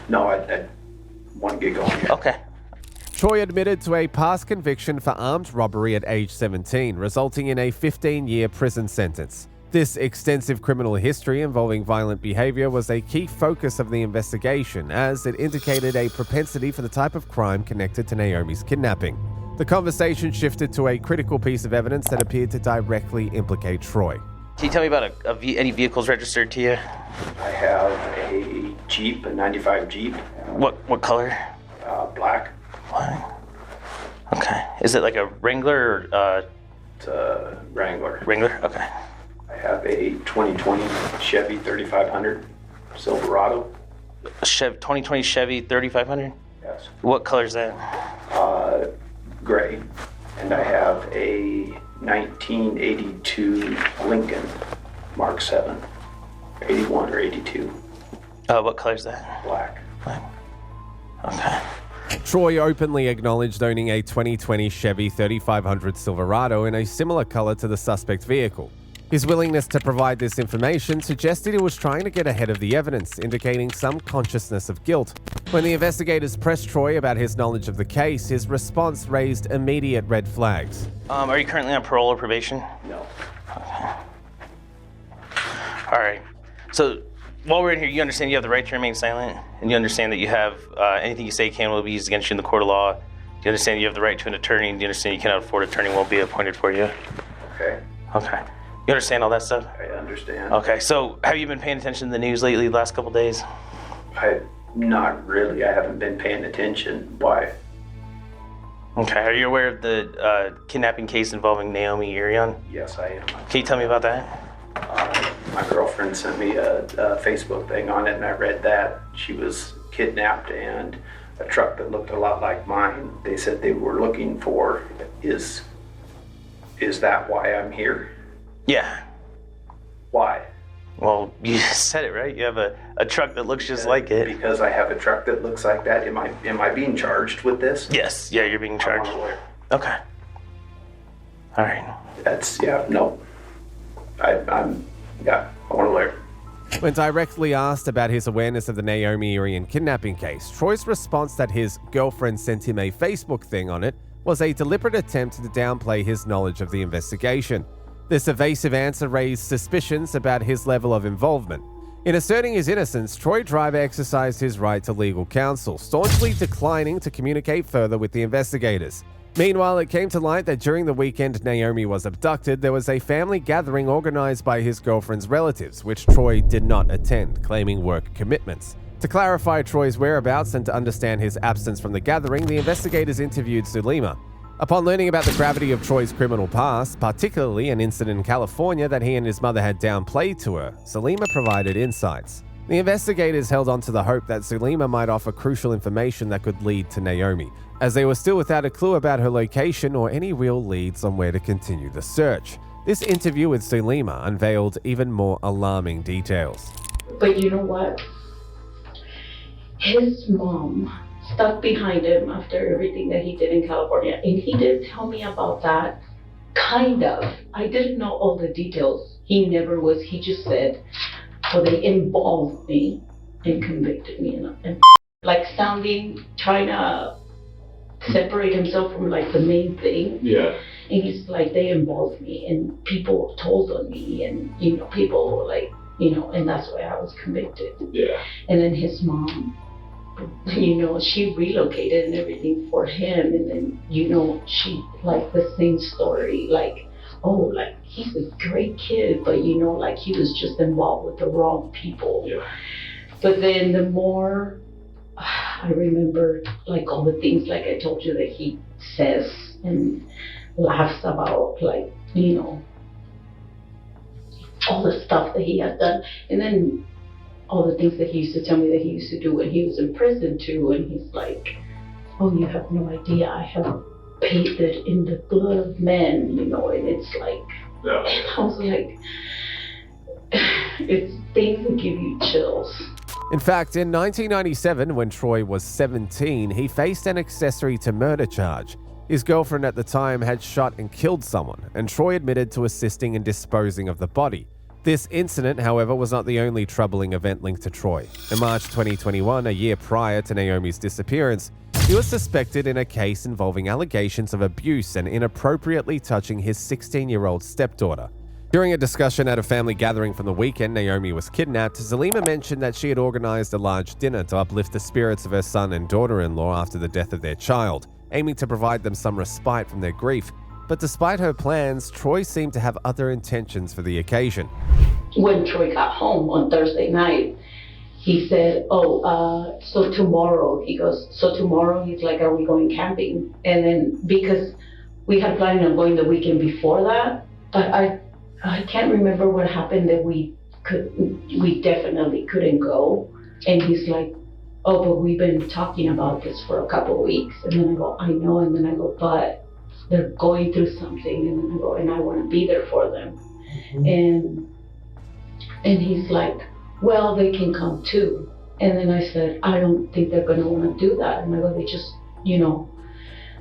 No, I want to get going here. Okay. Troy admitted to a past conviction for armed robbery at age 17, resulting in a 15-year prison sentence. This extensive criminal history involving violent behavior was a key focus of the investigation, as it indicated a propensity for the type of crime connected to Naomi's kidnapping. The conversation shifted to a critical piece of evidence that appeared to directly implicate Troy. Can you tell me about any vehicles registered to you? I have a Jeep, a 95 Jeep. What color? Black. Black. Okay. Is it like a Wrangler or It's a Wrangler. Wrangler? Okay. I have a 2020 Chevy 3500 Silverado. 2020 Chevy 3500? Yes. What color is that? Gray. And I have a 1982 Lincoln Mark 7. 81 or 82. What color is that? Black. Black. Okay. Troy openly acknowledged owning a 2020 Chevy 3500 Silverado in a similar color to the suspect vehicle. His willingness to provide this information suggested he was trying to get ahead of the evidence, indicating some consciousness of guilt. When the investigators pressed Troy about his knowledge of the case, his response raised immediate red flags. Are you currently on parole or probation? No. Okay. All right. So while we're in here, you understand you have the right to remain silent, and you understand that you have anything you say can will be used against you in the court of law. Do you understand you have the right to an attorney, and do you understand you cannot afford an attorney won't be appointed for you? Okay. Okay. You understand all that stuff? I understand. Okay, so have you been paying attention to the news lately the last couple days? Not really. I haven't been paying attention. Why? Okay, are you aware of the kidnapping case involving Naomi Irion? Yes, I am. Can you tell me about that? My girlfriend sent me a Facebook thing on it, and I read that. She was kidnapped, and a truck that looked a lot like mine, they said they were looking for. Is that why I'm here? Yeah. Why? Well, you said it, right? You have a truck that looks just like it. Because I have a truck that looks like that, am I being charged with this? Yes, yeah, you're being charged. I'm a lawyer. Okay. All right. No. I want a lawyer. When directly asked about his awareness of the Naomi Irion kidnapping case, Troy's response that his girlfriend sent him a Facebook thing on it was a deliberate attempt to downplay his knowledge of the investigation. This evasive answer raised suspicions about his level of involvement. In asserting his innocence, Troy Driver exercised his right to legal counsel, staunchly declining to communicate further with the investigators. Meanwhile, it came to light that during the weekend Naomi was abducted, there was a family gathering organized by his girlfriend's relatives, which Troy did not attend, claiming work commitments. To clarify Troy's whereabouts and to understand his absence from the gathering, the investigators interviewed Sulima. Upon learning about the gravity of Troy's criminal past, particularly an incident in California that he and his mother had downplayed to her, Sulima provided insights. The investigators held on to the hope that Sulima might offer crucial information that could lead to Naomi, as they were still without a clue about her location or any real leads on where to continue the search. This interview with Sulima unveiled even more alarming details. But you know what? His mom stuck behind him after everything that he did in California. And he did tell me about that, kind of. I didn't know all the details. He never was, he just said, so they involved me and convicted me. And like sounding, trying to separate himself from like the main thing. Yeah. And he's like, they involved me and people told on me and, people like, and that's why I was convicted. Yeah. And then his mom, she relocated and everything for him. And then, she like the same story, like, oh, like he's a great kid, but he was just involved with the wrong people. Yeah. But then the more I remember, like all the things, like I told you, that he says and laughs about, like, all the stuff that he has done. And then all the things that he used to tell me that he used to do when he was in prison too. And he's like, oh, you have no idea. I have painted in the blood of men, and it's like, Yeah. and I was like, it's things that give you chills. In fact, in 1997, when Troy was 17, he faced an accessory to murder charge. His girlfriend at the time had shot and killed someone, and Troy admitted to assisting in disposing of the body. This incident, however, was not the only troubling event linked to Troy. In March 2021, a year prior to Naomi's disappearance, he was suspected in a case involving allegations of abuse and inappropriately touching his 16-year-old stepdaughter. During a discussion at a family gathering from the weekend Naomi was kidnapped, Zulema mentioned that she had organized a large dinner to uplift the spirits of her son and daughter-in-law after the death of their child, aiming to provide them some respite from their grief. But despite her plans, Troy seemed to have other intentions for the occasion. When Troy got home on Thursday night, he said, so tomorrow, he goes, he's like, are we going camping? And then, because we had planned on going the weekend before that, but I can't remember what happened that we definitely couldn't go. And he's like, oh, but we've been talking about this for a couple of weeks. And then I go, I know. And then I go, but they're going through something. And then I go, and I want to be there for them. Mm-hmm. And he's like, well, they can come too. And then I said, I don't think they're going to want to do that. And I go, they just,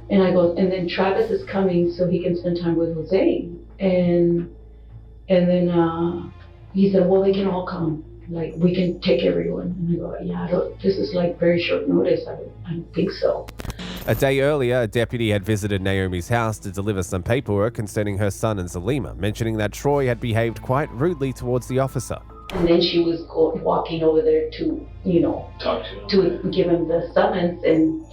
and I go, and then Travis is coming so he can spend time with Jose. And then he said, well, they can all come. Like, we can take everyone. And I go, yeah, this is like very short notice. I don't think so. A day earlier, a deputy had visited Naomi's house to deliver some paperwork concerning her son and Zulema, mentioning that Troy had behaved quite rudely towards the officer. And then she was walking over there to, talk to him. To give him the summons. And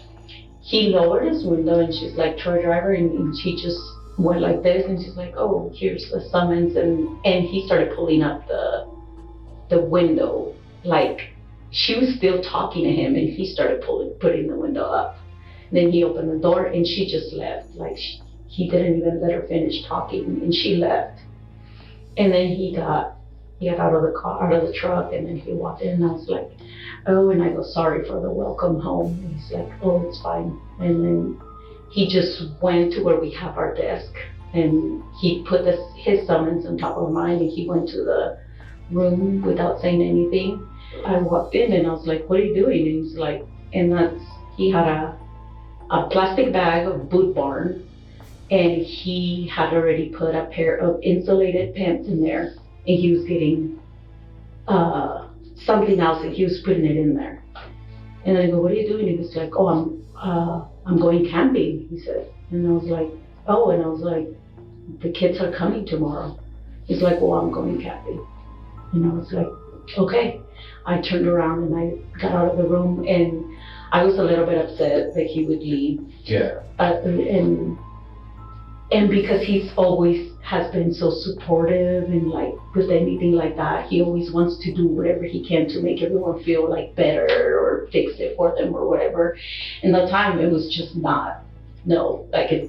he lowered his window and she's like, Troy driver, and she just went like this. And she's like, oh, here's the summons. And he started pulling up the window. Like, she was still talking to him and he started putting the window up. Then he opened the door and she just left. Like, he didn't even let her finish talking and she left. And then he got out of the car, out of the truck, and then he walked in and I was like, oh, and I go, sorry for the welcome home. And he's like, oh, it's fine. And then he just went to where we have our desk and he put his summons on top of mine and he went to the room without saying anything. I walked in and I was like, what are you doing? And he's like, he had a plastic bag of Boot Barn and he had already put a pair of insulated pants in there and he was getting something else and he was putting it in there. And I go, what are you doing? He was like, oh, I'm going camping, he said. And I was like, oh, and I was like, the kids are coming tomorrow. He's like, well, I'm going camping. And I was like, okay. I turned around and I got out of the room and I was a little bit upset that he would leave. Yeah. And because he's always has been so supportive and like with anything like that, he always wants to do whatever he can to make everyone feel like better or fix it for them or whatever. And the time it was just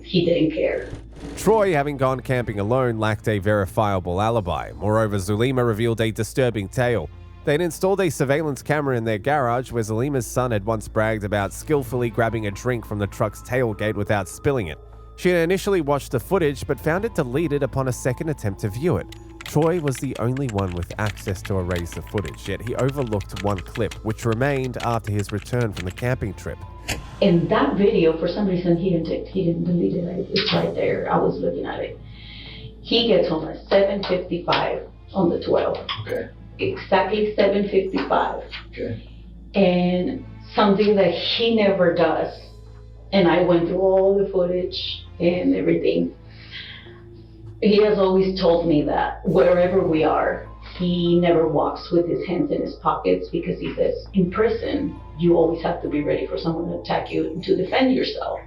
he didn't care. Troy, having gone camping alone, lacked a verifiable alibi. Moreover, Zulema revealed a disturbing tale. They'd installed a surveillance camera in their garage where Zulema's son had once bragged about skillfully grabbing a drink from the truck's tailgate without spilling it. She had initially watched the footage but found it deleted upon a second attempt to view it. Troy was the only one with access to erase the footage, yet he overlooked one clip, which remained after his return from the camping trip. In that video, for some reason, he didn't delete it. It's right there. I was looking at it. He gets home at 7:55 on the 12th. Okay. Exactly 7:55. Okay. And something that he never does, and I went through all the footage and everything. he has always told me that wherever we are, he never walks with his hands in his pockets because he says, in prison, you always have to be ready for someone to attack you and to defend yourself.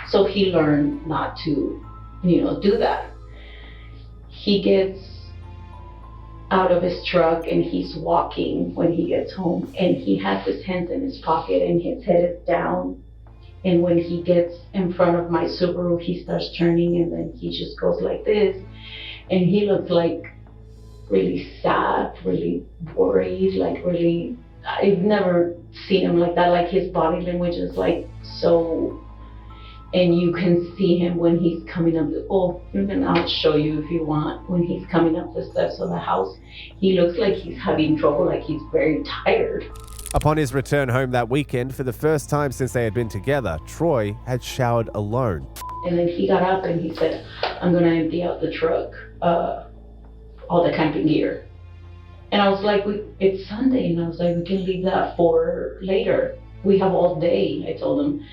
So he learned not to, do that. He gets out of his truck and he's walking when he gets home, and he has his hands in his pocket and his head is down. And when he gets in front of my Subaru, he starts turning and then he just goes like this. And he looks like really sad, really worried, like really, I've never seen him like that. Like his body language is like so, and you can see him when he's coming up, I'll show you if you want, when he's coming up the steps of the house, he looks like he's having trouble, like he's very tired. Upon his return home that weekend, for the first time since they had been together, Troy had showered alone. And then he got up and he said, I'm gonna empty out the truck, all the camping gear. And I was like, it's Sunday, and I was like, we can leave that for later. We have all day, I told him.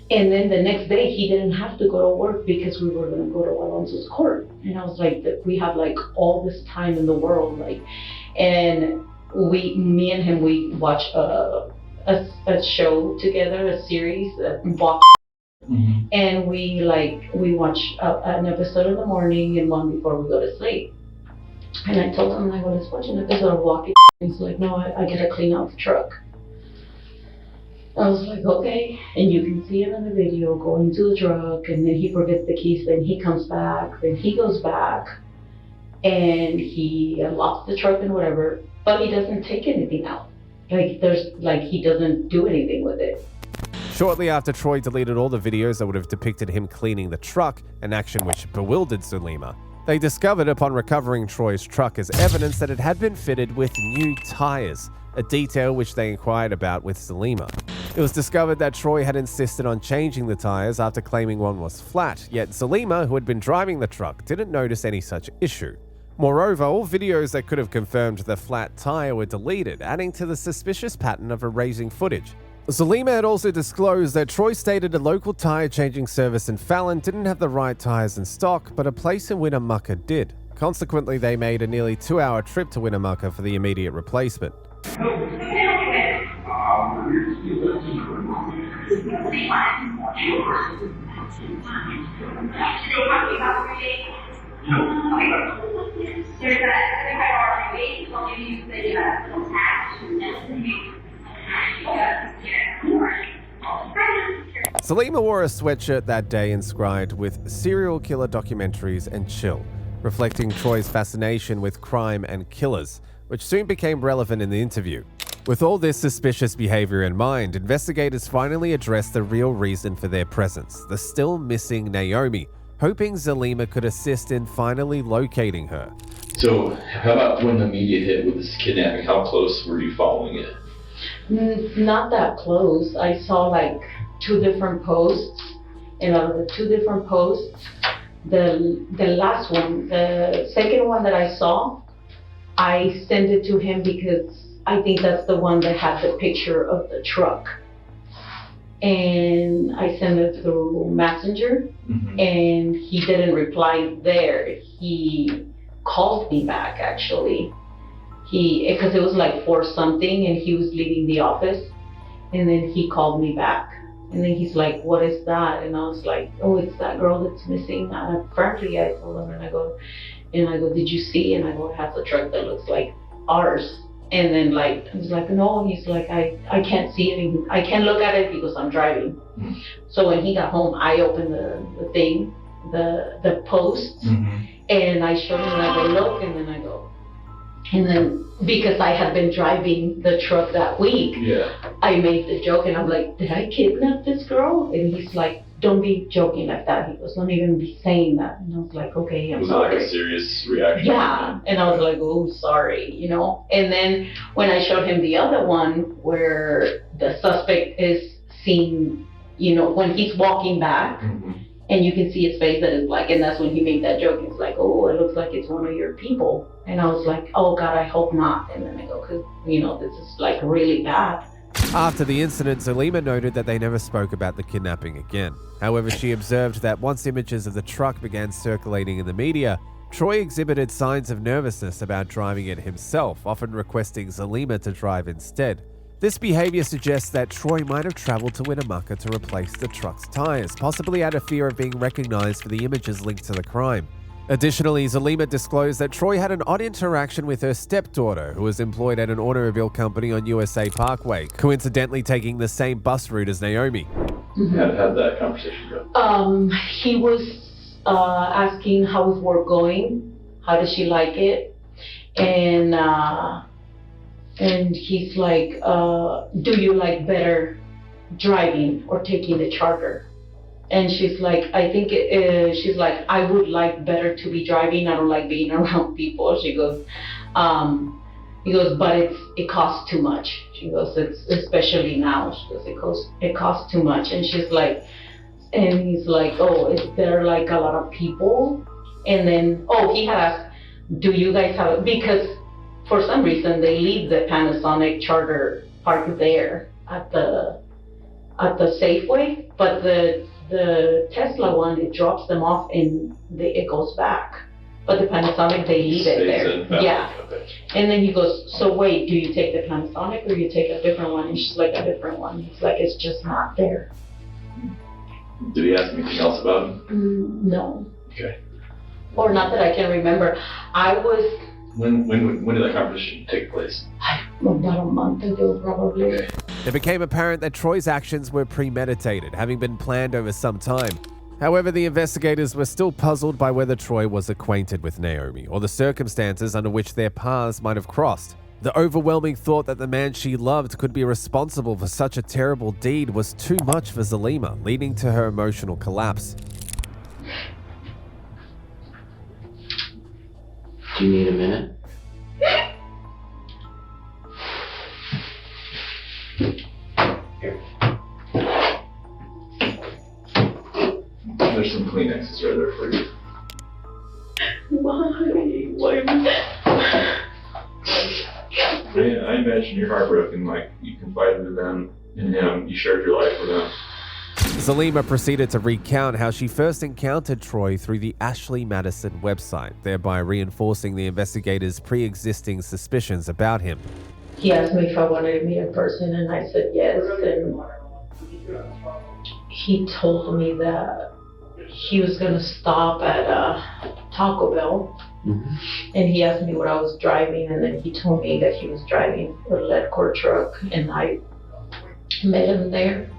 And then the next day, he didn't have to go to work because we were gonna go to Alonso's court. And I was like, we have like all this time in the world, like, and me and him, we watched a show together, a series, and we watch an episode in the morning and one before we go to sleep. And I told him, let's watch an episode of Walking. He's like, no, I gotta clean out the truck. I was like, okay. And you can see him in the video going to the truck, and then he forgets the keys, then he comes back, then he goes back, and he unlocks the truck and whatever, but he doesn't take anything out. He doesn't do anything with it. Shortly after Troy deleted all the videos that would have depicted him cleaning the truck, an action which bewildered Zulema, they discovered upon recovering Troy's truck as evidence that it had been fitted with new tires, a detail which they inquired about with Zulema. It was discovered that Troy had insisted on changing the tires after claiming one was flat, yet Zulema, who had been driving the truck, didn't notice any such issue. Moreover, all videos that could have confirmed the flat tire were deleted, adding to the suspicious pattern of erasing footage. Zulema had also disclosed that Troy stated a local tire changing service in Fallon didn't have the right tires in stock, but a place in Winnemucca did. Consequently, they made a nearly 2-hour trip to Winnemucca for the immediate replacement. Zulema wore a sweatshirt that day inscribed with serial killer documentaries and chill, reflecting Troy's fascination with crime and killers, which soon became relevant in the interview. With all this suspicious behavior in mind, investigators finally addressed the real reason for their presence, the still missing Naomi, hoping Zulema could assist in finally locating her. So, how about when the media hit with this kidnapping? How close were you following it? Not that close. I saw like 2 different posts, and out of the 2 different posts, the last one, the second one that I saw, I sent it to him because I think that's the one that had the picture of the truck. And I sent it through Messenger, and he didn't reply there. He called me back, actually. Because it was like 4 something, and he was leaving the office, and then he called me back. And then he's like, what is that? And I was like, oh, it's that girl that's missing. Apparently, I told him, and I go, did you see? And I go, it has a truck that looks like ours. And then I was like, no. He's like, I can't see it. I can't look at it because I'm driving. So when he got home, I opened the thing, the post, and I showed him, and I go, look, and then I go, and then because I had been driving the truck that week, I made the joke, and I'm like, did I kidnap this girl? And he's like, don't be joking like that. He goes, don't even be saying that. And I was like, okay, I'm sorry. Was it like a serious reaction? Yeah, and I was like, oh, sorry, And then when I showed him the other one where the suspect is seen, when he's walking back, and you can see his face that is black, and that's when he made that joke. He's like, oh, it looks like it's one of your people. And I was like, oh God, I hope not. And then I go, because, this is like really bad. After the incident, Zulema noted that they never spoke about the kidnapping again. However, she observed that once images of the truck began circulating in the media, Troy exhibited signs of nervousness about driving it himself, often requesting Zalima to drive instead. This behavior suggests that Troy might have traveled to Winnemucca to replace the truck's tires, possibly out of fear of being recognized for the images linked to the crime. Additionally, Zalima disclosed that Troy had an odd interaction with her stepdaughter, who was employed at an automobile company on USA Parkway, coincidentally taking the same bus route as Naomi. How'd that conversation go? He was asking how's work going, how does she like it, and he's like, do you like better driving or taking the charter? And she's like, she's like, I would like better to be driving. I don't like being around people. She goes, he goes, but it costs too much. She goes, it's especially now. She goes, it costs too much. And she's like, and he's like, oh, is there like a lot of people? And then, he had asked, do you guys have, because for some reason they leave the Panasonic charter parked there at the Safeway, but the Tesla one, it drops them off and it goes back. But the Panasonic, they leave it there. Yeah. And then he goes, so wait, do you take the Panasonic or you take a different one? And she's like, a different one. He's like, it's just not there. Did he ask anything else about him? No. Okay. Or not that I can remember. When did that conversation take place? About a month ago, probably. Okay. It became apparent that Troy's actions were premeditated, having been planned over some time. However, the investigators were still puzzled by whether Troy was acquainted with Naomi or the circumstances under which their paths might have crossed. The overwhelming thought that the man she loved could be responsible for such a terrible deed was too much for Zalima, leading to her emotional collapse. Do you need a minute? Here. There's some Kleenexes right there for you. Why? I imagine you're heartbroken, like you confided in them, in him, you shared your life with him. Zalima proceeded to recount how she first encountered Troy through the Ashley Madison website, thereby reinforcing the investigators' pre-existing suspicions about him. He asked me if I wanted to meet in person, and I said yes. And he told me that he was going to stop at Taco Bell. Mm-hmm. And he asked me what I was driving, and then he told me that he was driving a lead core truck, and I met him there.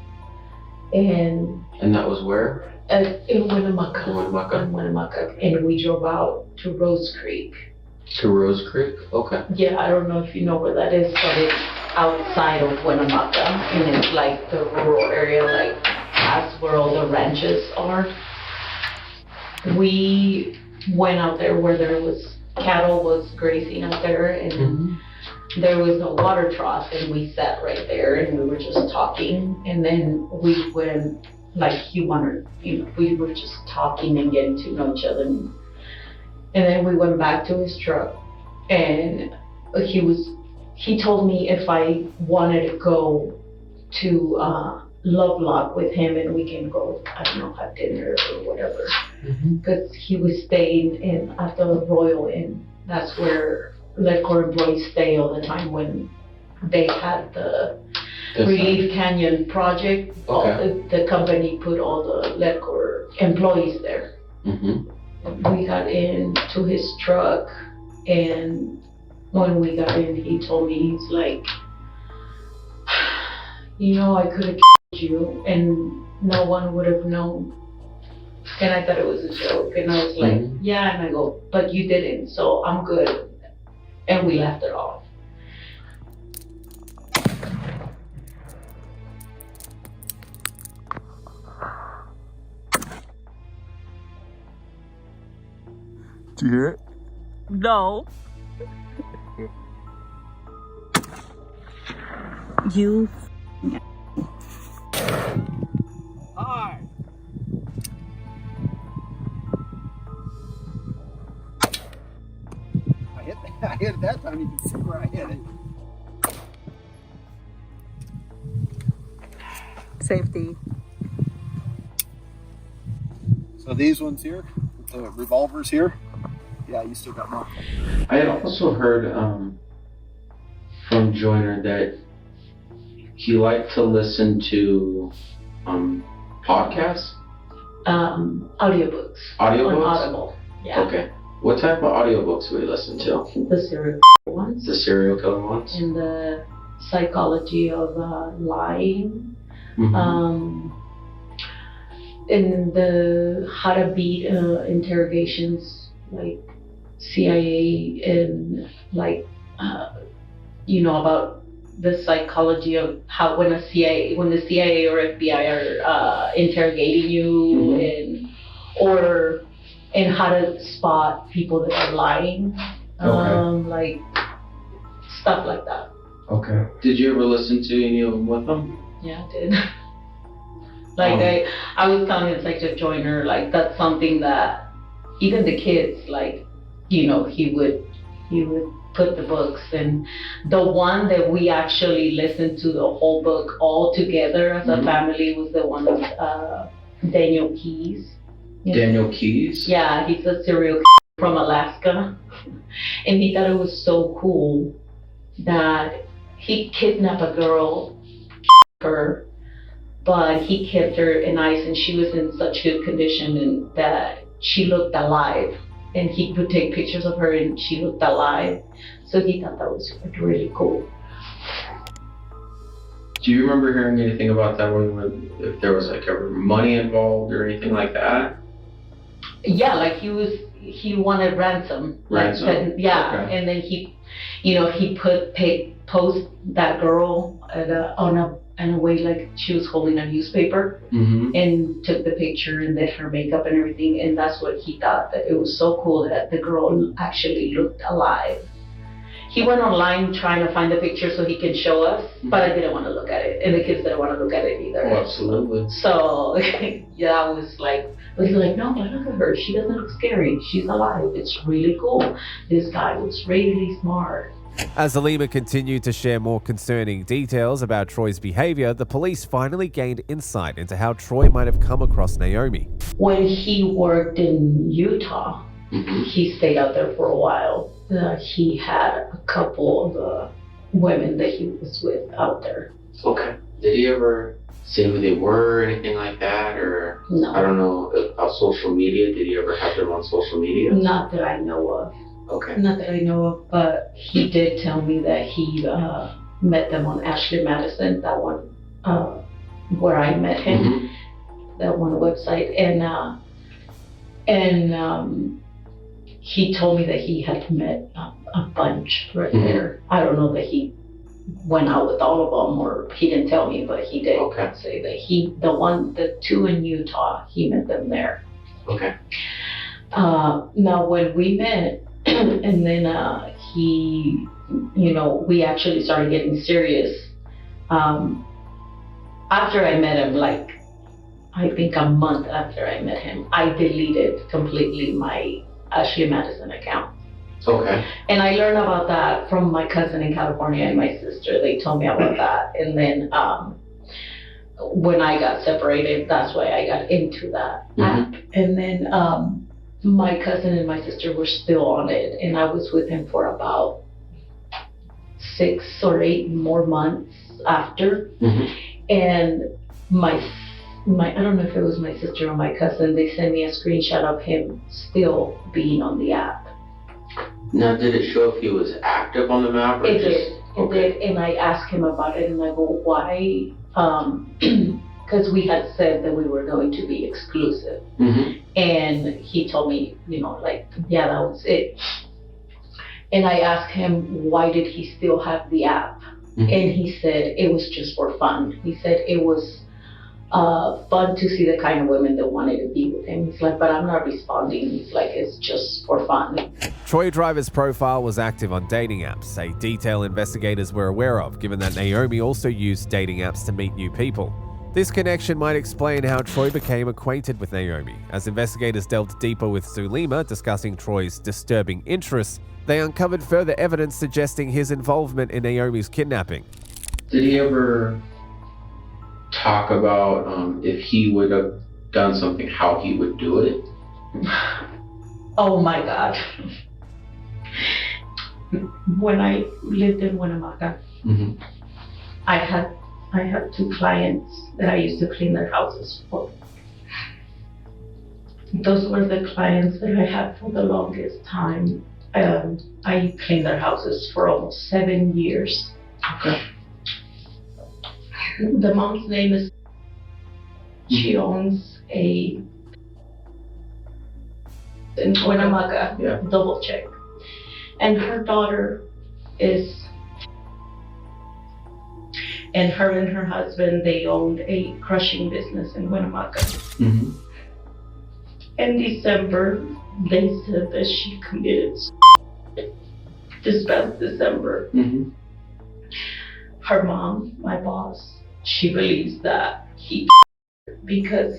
And that was where? In Winnemucca. Winnemucca. And we drove out to Rose Creek. To Rose Creek? Okay. Yeah, I don't know if you know where that is, but it's outside of Winnemucca, and it's like the rural area, like that's where all the ranches are. We went out there where there was cattle was grazing out there, and there was no water trough, and we sat right there and we were just talking, and then we went like we were just talking and getting to know each other, and then we went back to his truck, and he told me if I wanted to go to Lovelock with him, and we can go, I don't know, have dinner or whatever, because he was staying at the Royal Inn. That's where Leadcore employees stay all the time when they had the Relief Canyon project. Okay. The company put all the Leadcore employees there. We got into his truck, and when we got in, he told me, he's like, I could have killed you and no one would have known. And I thought it was a joke, and I was like, yeah, and I go, but you didn't, so I'm good. And we left it off. Did you hear it? No. You. Hi. I hit it that time. You can see where I hit it. Safety. So these ones here, the revolvers here, Yeah, you still got more. I had also heard from Joyner that he liked to listen to podcasts? Audiobooks. Audiobooks? On Audible. Yeah. Okay. What type of audiobooks would you listen to? The serial ones. The serial killer ones? And the psychology of lying. Mm-hmm. And the how to beat interrogations, like CIA, and like about the psychology of how when the CIA or FBI are interrogating you, and how to spot people that are lying, like stuff like that. Okay. Did you ever listen to any of them with them? Yeah, I did. Like I was telling Detective Joyner, like that's something that even the kids, like, he would put the books, and the one that we actually listened to the whole book all together as a family was the one of Daniel Keyes. Daniel Keyes? Yeah, he's a serial killer from Alaska, and he thought it was so cool that he kidnapped a girl, her, but he kept her in ice, and she was in such good condition and that she looked alive, and he would take pictures of her and she looked alive, so he thought that was really cool. Do you remember hearing anything about that if there was like ever money involved or anything like that? Yeah, like he wanted ransom. Ransom? Like, yeah, okay. And then he post that girl in a way like she was holding a newspaper, and took the picture and did her makeup and everything, and that's what he thought, that it was so cool that the girl actually looked alive. He went online trying to find the picture so he could show us, but I didn't want to look at it, and the kids didn't want to look at it either. Oh, absolutely. So yeah, I was like, no, but look at her, she doesn't look scary, she's alive, it's really cool. This guy was really smart. As Alima continued to share more concerning details about Troy's behavior, the police finally gained insight into how Troy might have come across Naomi. When he worked in Utah, he stayed out there for a while. He had a couple of women that he was with out there. Okay. Did he ever say who they were or anything like that? Or, no. I don't know, about social media? Did he ever have them on social media? Not that I know of. Okay. Not that I know of, but he did tell me that he met them on Ashley Madison, that one where I met him, that one website, and he told me that he had met a bunch right there. I don't know that he went out with all of them, or he didn't tell me, but he did say that the two in Utah, he met them there. Okay. Now when we met, and then we actually started getting serious. After I met him, like, I think a month after I met him, I deleted completely my Ashley Madison account. Okay. And I learned about that from my cousin in California and my sister. They told me about that. And then when I got separated, that's why I got into that app. And then my cousin and my sister were still on it, and I was with him for about 6 or 8 more months after. And my I don't know if it was my sister or my cousin, they sent me a screenshot of him still being on the app. Now, did it show if he was active on the map? Or it did, and I asked him about it, and I go, why? Because we had said that we were going to be exclusive. And he told me, yeah, that was it. And I asked him, why did he still have the app? And he said, it was just for fun. He said it was fun to see the kind of women that wanted to be with him. He's like, but I'm not responding. He's like, it's just for fun. Troy Driver's profile was active on dating apps, a detail investigators were aware of, given that Naomi also used dating apps to meet new people. This connection might explain how Troy became acquainted with Naomi. As investigators delved deeper with Zulema, discussing Troy's disturbing interests, they uncovered further evidence suggesting his involvement in Naomi's kidnapping. Did he ever talk about if he would have done something, how he would do it? Oh my God. When I lived in Winnemucca, I had 2 clients that I used to clean their houses for. Those were the clients that I had for the longest time. I cleaned their houses for almost 7 years. Okay. The mom's name is, she owns in Winnemucca, double check. And her daughter is, and her husband, they owned a crushing business in Winnemucca. In December, they said that she committed this past December. Her mom, my boss, she believes that he because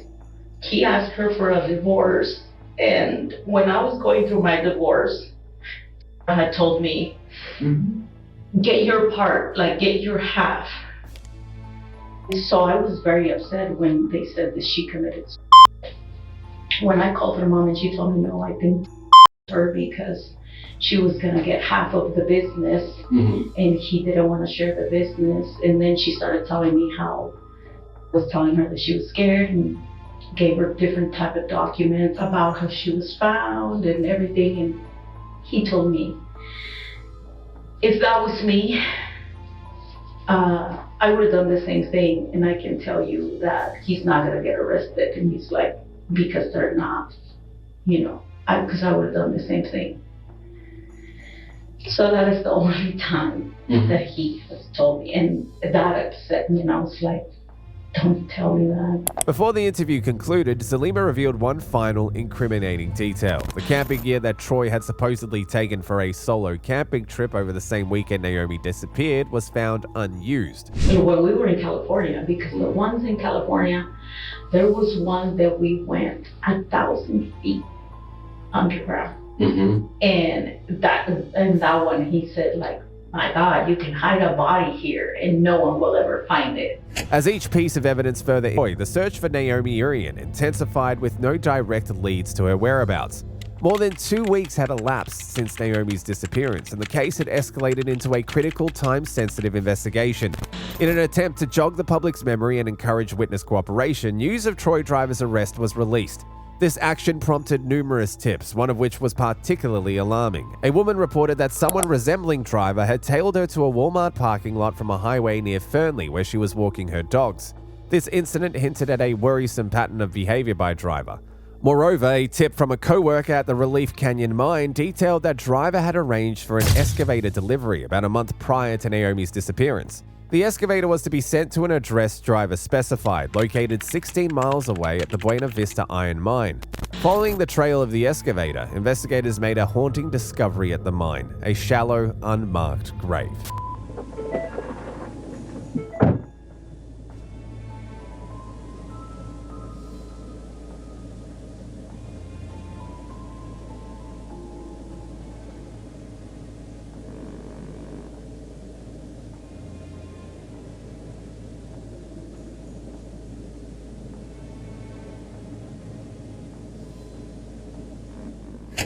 he asked her for a divorce. And when I was going through my divorce, had told me, get your part, like get your half. So I was very upset when they said that she committed suicide. When I called her mom and she told me, no, I think her because she was gonna get half of the business and he didn't want to share the business. And then she started telling me how I was telling her that she was scared and gave her different type of documents about how she was found and everything. And he told me, if that was me, I would have done the same thing. And I can tell you that he's not gonna get arrested. And he's like, because they're not, because I would have done the same thing. So that is the only time that he has told me. And that upset me. And I was like, don't tell me that. Before the interview concluded, Zulema revealed one final incriminating detail. The camping gear that Troy had supposedly taken for a solo camping trip over the same weekend Naomi disappeared was found unused. When we were in California, because the ones in California, there was one that we went 1,000 feet underground. And that one, he said, like, my God, you can hide a body here and no one will ever find it. As each piece of evidence further, the search for Naomi Irian intensified with no direct leads to her whereabouts. More than 2 weeks had elapsed since Naomi's disappearance, and the case had escalated into a critical, time-sensitive investigation. In an attempt to jog the public's memory and encourage witness cooperation, news of Troy Driver's arrest was released. This action prompted numerous tips, one of which was particularly alarming. A woman reported that someone resembling Driver had tailed her to a Walmart parking lot from a highway near Fernley where she was walking her dogs. This incident hinted at a worrisome pattern of behavior by Driver. Moreover, a tip from a co-worker at the Relief Canyon mine detailed that Driver had arranged for an excavator delivery about a month prior to Naomi's disappearance. The excavator was to be sent to an address Driver specified, located 16 miles away at the Buena Vista Iron Mine. Following the trail of the excavator, investigators made a haunting discovery at the mine, a shallow, unmarked grave.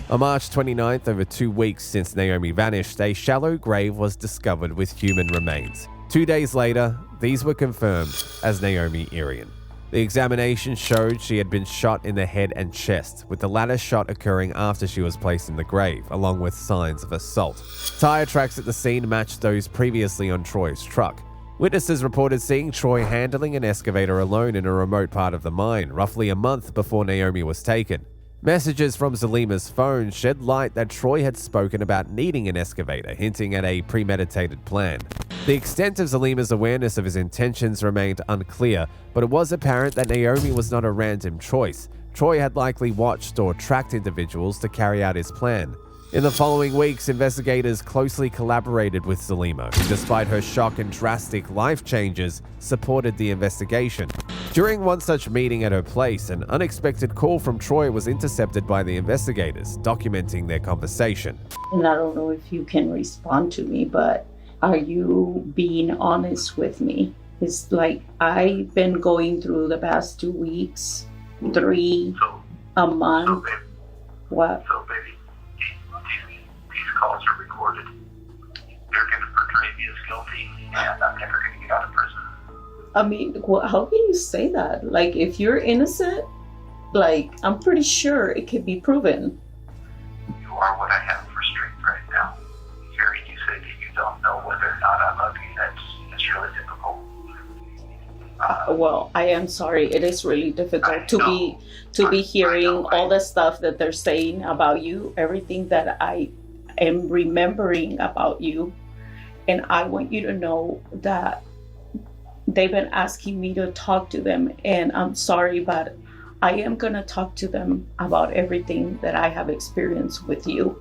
On March 29th, over 2 weeks since Naomi vanished, a shallow grave was discovered with human remains. 2 days later, these were confirmed as Naomi Irian. The examination showed she had been shot in the head and chest, with the latter shot occurring after she was placed in the grave, along with signs of assault. Tire tracks at the scene matched those previously on Troy's truck. Witnesses reported seeing Troy handling an excavator alone in a remote part of the mine, roughly a month before Naomi was taken. Messages from Zulema's phone shed light that Troy had spoken about needing an excavator, hinting at a premeditated plan. The extent of Zulema's awareness of his intentions remained unclear, but it was apparent that Naomi was not a random choice. Troy had likely watched or tracked individuals to carry out his plan. In the following weeks, investigators closely collaborated with Zulema, who, despite her shock and drastic life changes, supported the investigation. During one such meeting at her place, an unexpected call from Troy was intercepted by the investigators, documenting their conversation. And I don't know if you can respond to me, but are you being honest with me? It's like I've been going through the past 2 weeks, 3 a month, What? So, baby, these calls are recorded. They're going to portray me as guilty, and I'm never going to get out of prison. I mean, how can you say that? Like, if you're innocent, like, I'm pretty sure it could be proven. You are what I have for strength right now. Hearing you say that you don't know whether or not I love you, that's really difficult. Well, I am sorry. It is really difficult to be hearing all the stuff that they're saying about you, everything that I am remembering about you. And I want you to know that they've been asking me to talk to them, and I'm sorry, but I am going to talk to them about everything that I have experienced with you.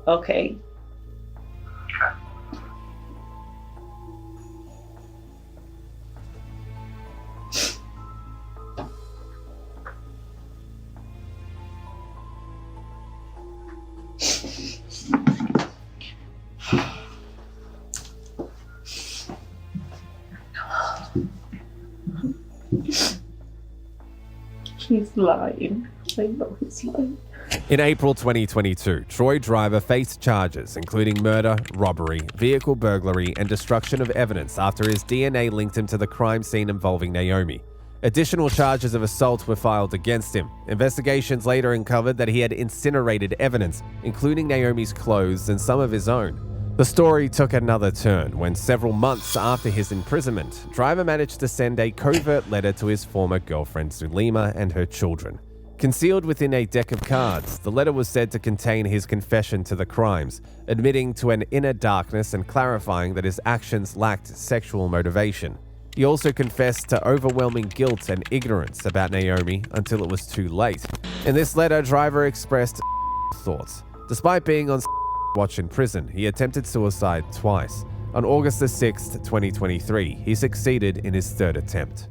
Okay? He's lying. I know he's lying. In April 2022, Troy Driver faced charges including murder, robbery, vehicle burglary, and destruction of evidence after his DNA linked him to the crime scene involving Naomi. Additional charges of assault were filed against him. Investigations later uncovered that he had incinerated evidence, including Naomi's clothes and some of his own. The story took another turn when several months after his imprisonment, Driver managed to send a covert letter to his former girlfriend Zulema and her children. Concealed within a deck of cards, the letter was said to contain his confession to the crimes, admitting to an inner darkness and clarifying that his actions lacked sexual motivation. He also confessed to overwhelming guilt and ignorance about Naomi until it was too late. In this letter, Driver expressed thoughts. Despite being on watch in prison, he attempted suicide twice. On August the 6th, 2023, he succeeded in his third attempt.